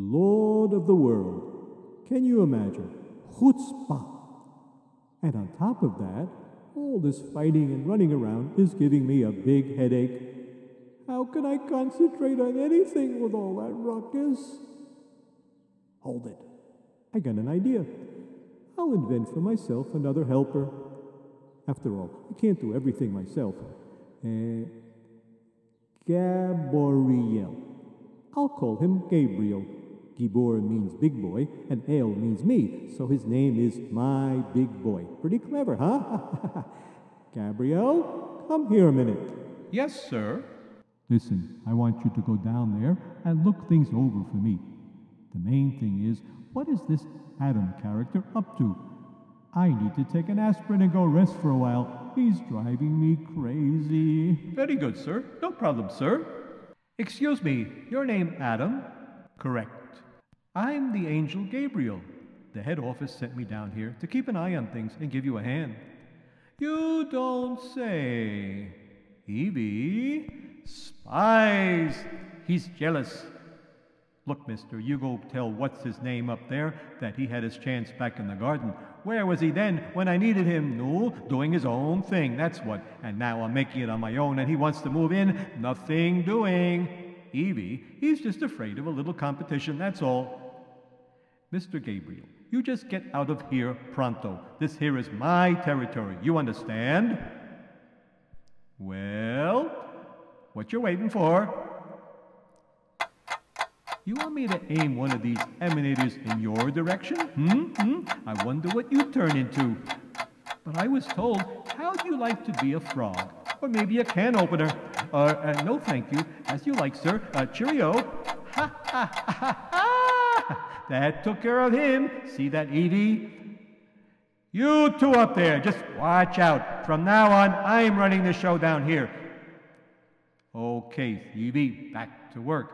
Lord of the world. Can you imagine? Chutzpah. And on top of that, all this fighting and running around is giving me a big headache. How can I concentrate on anything with all that ruckus? Hold it. I got an idea. I'll invent for myself another helper. After all, I can't do everything myself. Gabriel. I'll call him Gabriel. Gibor means big boy, and El means me, so his name is my big boy. Pretty clever, huh? Gabriel, come here a minute. Yes, sir. Listen, I want you to go down there and look things over for me. The main thing is, what is this Adam character up to? I need to take an aspirin and go rest for a while. He's driving me crazy. Very good, sir. No problem, sir. Excuse me, your name Adam? Correct. I'm the angel Gabriel. The head office sent me down here to keep an eye on things and give you a hand. You don't say. Evie, spies. He's jealous. Look, mister, you go tell what's-his-name up there that he had his chance back in the garden. Where was he then when I needed him? No, doing his own thing, that's what. And now I'm making it on my own and he wants to move in. Nothing doing. Evie, he's just afraid of a little competition, that's all. Mr. Gabriel, you just get out of here pronto. This here is my territory. You understand? Well, what you waiting for? You want me to aim one of these emanators in your direction? I wonder what you turn into. But I was told, how'd you like to be a frog? Or maybe a can opener? No thank you. As you like, sir. Cheerio. Ha ha ha ha ha! That took care of him. See that, Evie? You two up there, just watch out. From now on, I'm running the show down here. Okay, Evie, back to work.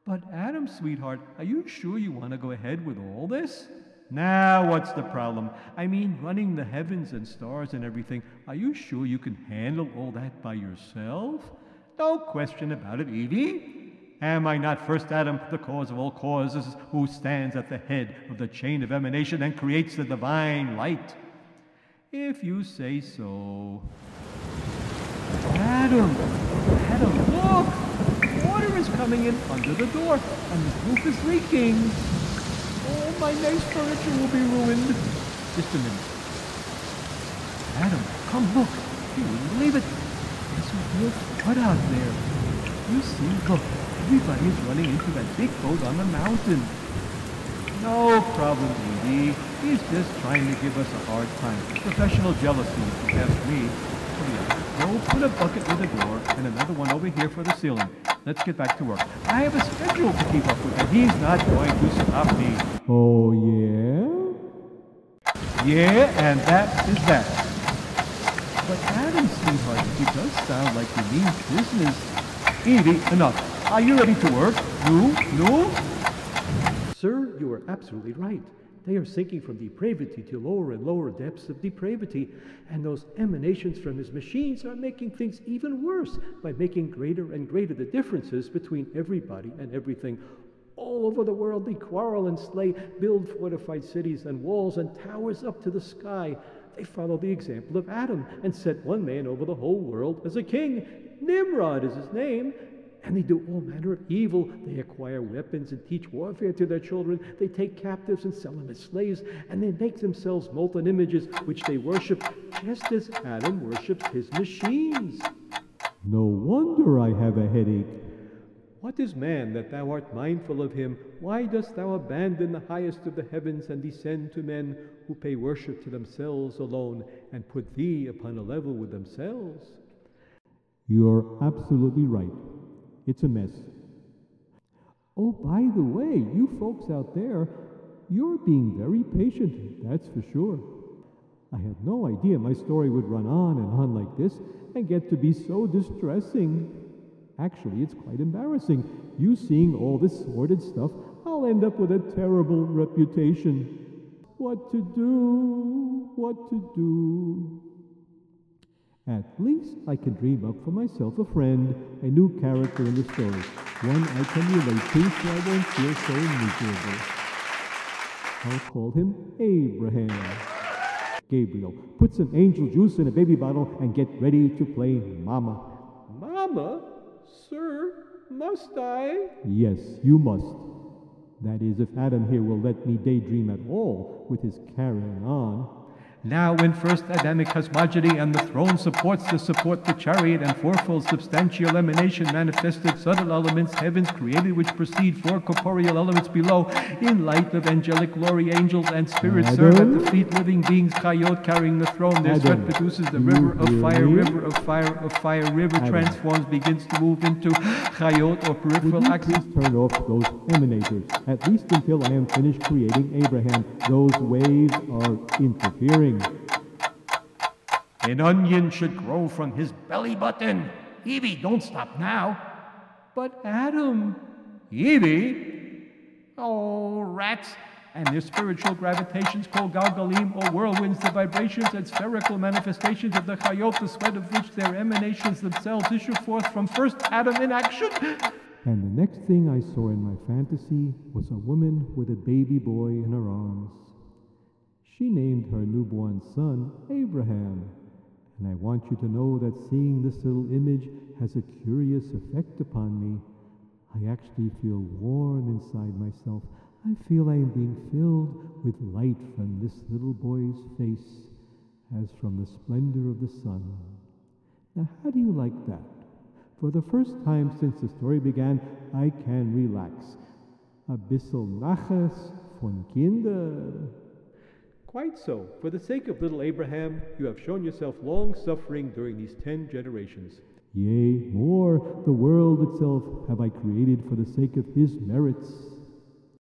But Adam, sweetheart, are you sure you want to go ahead with all this? Now, what's the problem? I mean, running the heavens and stars and everything, are you sure you can handle all that by yourself? No question about it, Evie. Am I not first Adam, the cause of all causes, who stands at the head of the chain of emanation and creates the divine light? If you say so. Adam, look! Water is coming in under the door, and the roof is leaking. Oh, my nice furniture will be ruined. Just a minute. Adam, come look. You wouldn't believe it. There's a real flood out there. You see, look, everybody is running into that big boat on the mountain. No problem, Evie. He's just trying to give us a hard time. Professional jealousy, if you ask me. Go put a bucket near the door and another one over here for the ceiling. Let's get back to work. I have a schedule to keep up with, and he's not going to stop me. Oh, yeah? Yeah, and that is that. But Adam, sweetheart, he does sound like you mean business. Evie, enough. Are you ready to work? No? Sir, you are absolutely right. They are sinking from depravity to lower and lower depths of depravity, and those emanations from his machines are making things even worse by making greater and greater the differences between everybody and everything. All over the world they quarrel and slay, build fortified cities and walls and towers up to the sky. They follow the example of Adam and set one man over the whole world as a king. Nimrod is his name. And they do all manner of evil. They acquire weapons and teach warfare to their children. They take captives and sell them as slaves. And they make themselves molten images, which they worship, just as Adam worships his machines. No wonder I have a headache. What is man that thou art mindful of him? Why dost thou abandon the highest of the heavens and descend to men who pay worship to themselves alone and put thee upon a level with themselves? You're absolutely right. It's a mess. Oh, by the way, you folks out there, you're being very patient, that's for sure. I had no idea my story would run on and on like this and get to be so distressing. Actually, it's quite embarrassing. You seeing all this sordid stuff, I'll end up with a terrible reputation. What to do? At least I can dream up for myself a friend, a new character in the story, one I can relate to so I won't feel so miserable. I'll call him Abraham. Gabriel, put some angel juice in a baby bottle and get ready to play Mama. Mama? Sir, must I? Yes, you must. That is, if Adam here will let me daydream at all with his carrying on. Now in first Adamic cosmogony and the throne supports to support the chariot and fourfold substantial emanation manifested subtle elements, heavens created which proceed four corporeal elements below, in light of angelic glory, angels and spirits serve at the feet living beings, chayot carrying the throne. Their sweat produces the river of fire, river of fire, of fire, river transforms, begins to move into chayot or peripheral axis. Please turn off those emanators, at least until I am finished creating Abraham. Those waves are interfering. An onion should grow from his belly button. Evie, don't stop now. But Adam, Evie, oh, rats, and their spiritual gravitations called galgalim or whirlwinds, the vibrations and spherical manifestations of the chayot, the sweat of which their emanations themselves issue forth from first Adam in action. And the next thing I saw in my fantasy was a woman with a baby boy in her arms. She named her newborn son Abraham, and I want you to know that seeing this little image has a curious effect upon me. I actually feel warm inside myself. I feel I am being filled with light from this little boy's face, as from the splendor of the sun. Now, how do you like that? For the first time since the story began, I can relax. A bissel Nachas von Kinder. Quite so. For the sake of little Abraham, you have shown yourself long-suffering during these 10 generations. Yea, more, the world itself have I created for the sake of his merits.